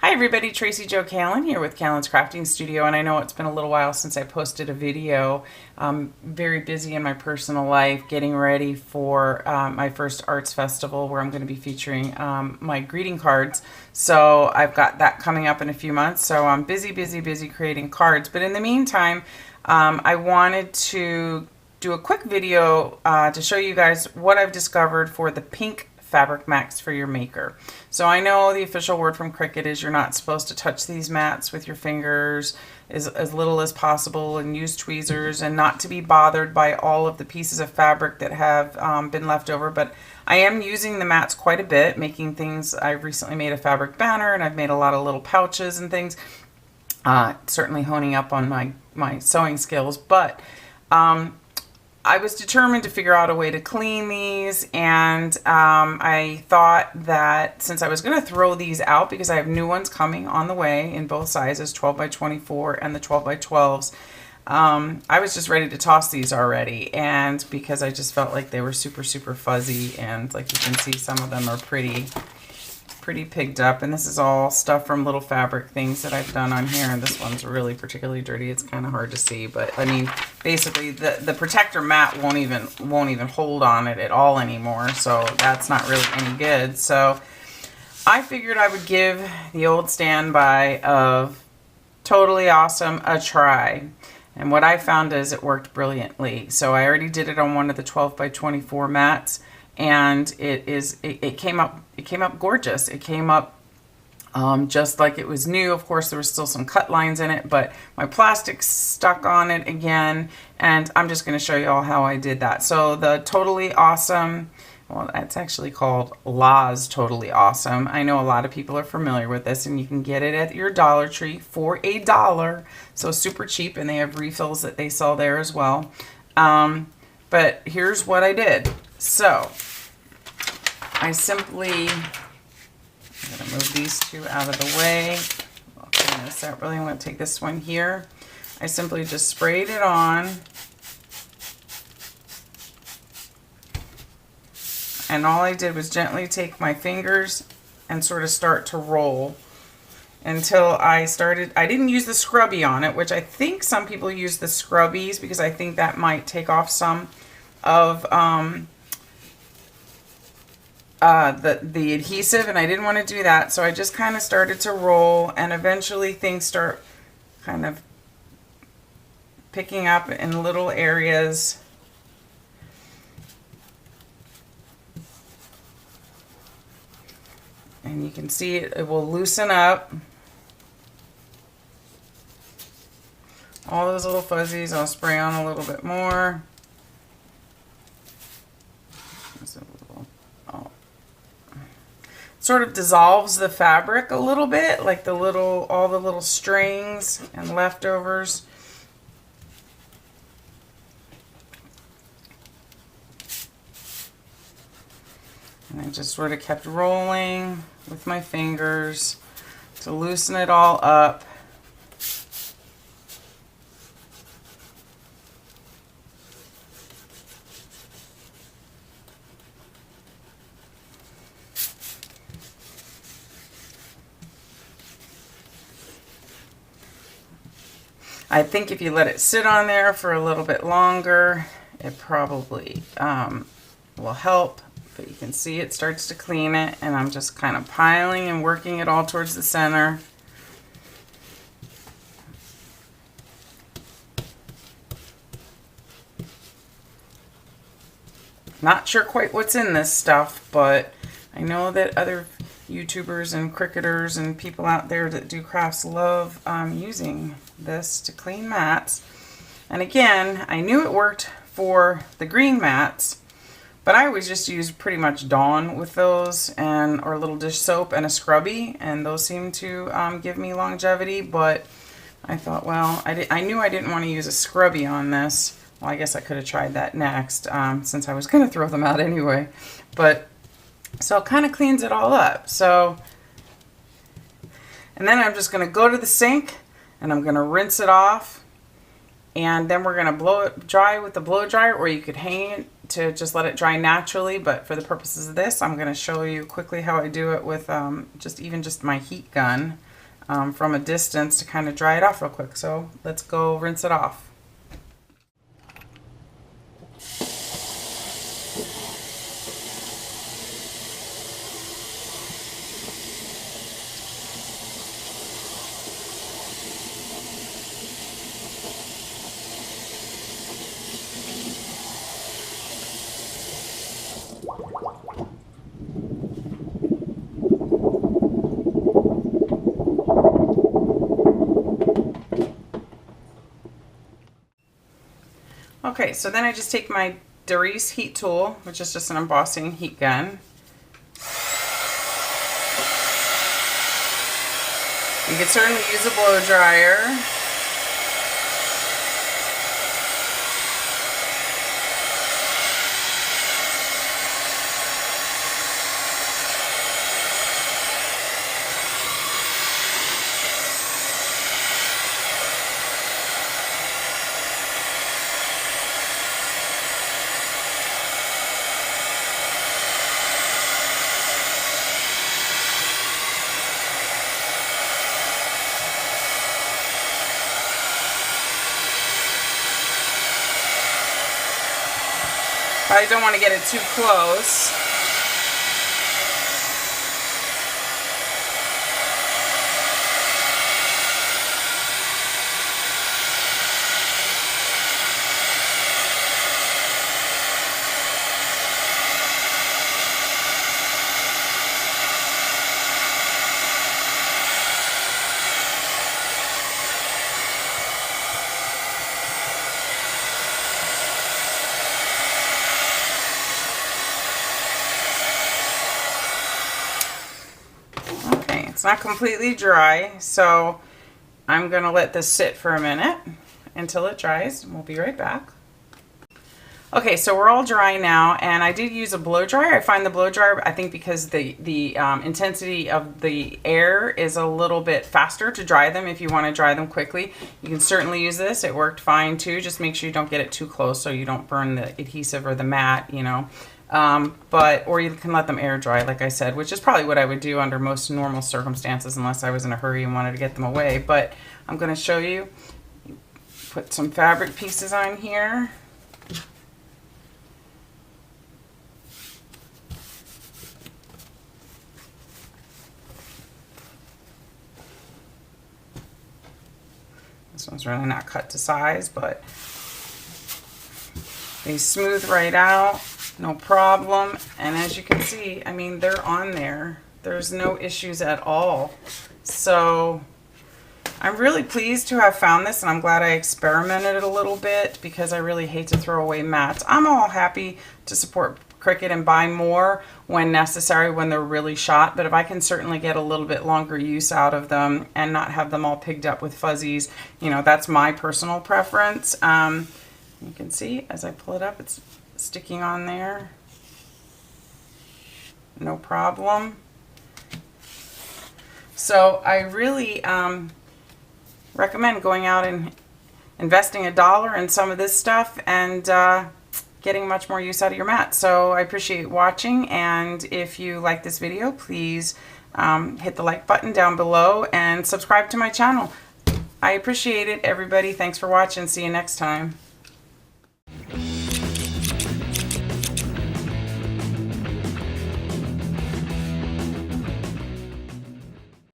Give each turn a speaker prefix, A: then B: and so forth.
A: Hi everybody, Tracy Jo Callan here with Callan's Crafting Studio, and I know it's been a little while since I posted a video. I'm very busy in my personal life getting ready for my first arts festival where I'm going to be featuring my greeting cards. So I've got that coming up in a few months, so I'm busy creating cards. But in the meantime, I wanted to do a quick video to show you guys what I've discovered for the pink fabric mats for your maker. So I know the official word from Cricut is you're not supposed to touch these mats with your fingers as little as possible, and use tweezers, and not to be bothered by all of the pieces of fabric that have been left over. But I am using the mats quite a bit, making things. I've recently made a fabric banner, and I've made a lot of little pouches and things, certainly honing up on my sewing skills. But I was determined to figure out a way to clean these, and I thought that since I was going to throw these out because I have new ones coming on the way in both sizes, 12 by 24 and the 12 by 12s, I was just ready to toss these already, and because I just felt like they were super fuzzy, and like you can see, some of them are pretty picked up, and this is all stuff from little fabric things that I've done on here, and this one's really particularly dirty. It's kind of hard to see, but I mean, basically the protector mat won't even hold on it at all anymore, so that's not really any good. So I figured I would give the old standby of Totally Awesome a try, and what I found is it worked brilliantly. So I already did it on one of the 12 by 24 mats, and it came up gorgeous. It came up just like it was new. Of course, there was still some cut lines in it, but my plastic stuck on it again, and I'm just going to show you all how I did that. So the Totally Awesome, well, that's actually called La's Totally Awesome. I know a lot of people are familiar with this, and you can get it at your Dollar Tree for $1, so super cheap, and they have refills that they sell there as well. But here's what I did. So I simply, I'm going to move these two out of the way. I'll clean this out really. I'm going to take this one here. I simply just sprayed it on. And all I did was gently take my fingers and sort of start to roll until I didn't use the scrubby on it, which I think some people use the scrubbies because I think that might take off some of the adhesive, and I didn't want to do that, so I just kind of started to roll, and eventually things start kind of picking up in little areas. And you can see it will loosen up. All those little fuzzies, I'll spray on a little bit more. Sort of dissolves the fabric a little bit, like all the little strings and leftovers. And I just sort of kept rolling with my fingers to loosen it all up. I think if you let it sit on there for a little bit longer, it probably will help. But you can see it starts to clean it, and I'm just kind of piling and working it all towards the center. Not sure quite what's in this stuff, but I know that other YouTubers and Cricketers and people out there that do crafts love using this to clean mats. And again, I knew it worked for the green mats, but I always just use pretty much Dawn with those, or a little dish soap and a scrubby, and those seem to give me longevity. But I thought, well, I knew I didn't want to use a scrubby on this. Well, I guess I could have tried that next, since I was going to throw them out anyway. But so it kind of cleans it all up. So, and then I'm just going to go to the sink and I'm going to rinse it off, and then we're going to blow it dry with the blow dryer, or you could hang it to just let it dry naturally. But for the purposes of this, I'm going to show you quickly how I do it with just my heat gun. from a distance to kind of dry it off real quick. So let's go rinse it off. Okay, so then I just take my Doris heat tool, which is just an embossing heat gun. You can certainly use a blow dryer. I don't want to get it too close. It's not completely dry, so I'm going to let this sit for a minute until it dries, and we'll be right back. Okay, so we're all dry now, and I did use a blow dryer. I find the blow dryer, I think because the intensity of the air is a little bit faster to dry them if you want to dry them quickly. You can certainly use this. It worked fine too. Just make sure you don't get it too close so you don't burn the adhesive or the mat, you know. Or you can let them air dry, like I said, which is probably what I would do under most normal circumstances unless I was in a hurry and wanted to get them away. But I'm going to show you. Put some fabric pieces on here. This one's really not cut to size, but they smooth right out. No problem. And as you can see, I mean, they're on there. There's no issues at all. So I'm really pleased to have found this, and I'm glad I experimented a little bit because I really hate to throw away mats. I'm all happy to support Cricut and buy more when necessary, when they're really shot, but if I can certainly get a little bit longer use out of them and not have them all pigged up with fuzzies, you know, that's my personal preference. You can see as I pull it up, it's sticking on there, no problem. So I really recommend going out and investing $1 in some of this stuff and getting much more use out of your mat. So I appreciate watching, and if you like this video, please hit the like button down below and subscribe to my channel. I appreciate it, everybody. Thanks for watching. See you next time.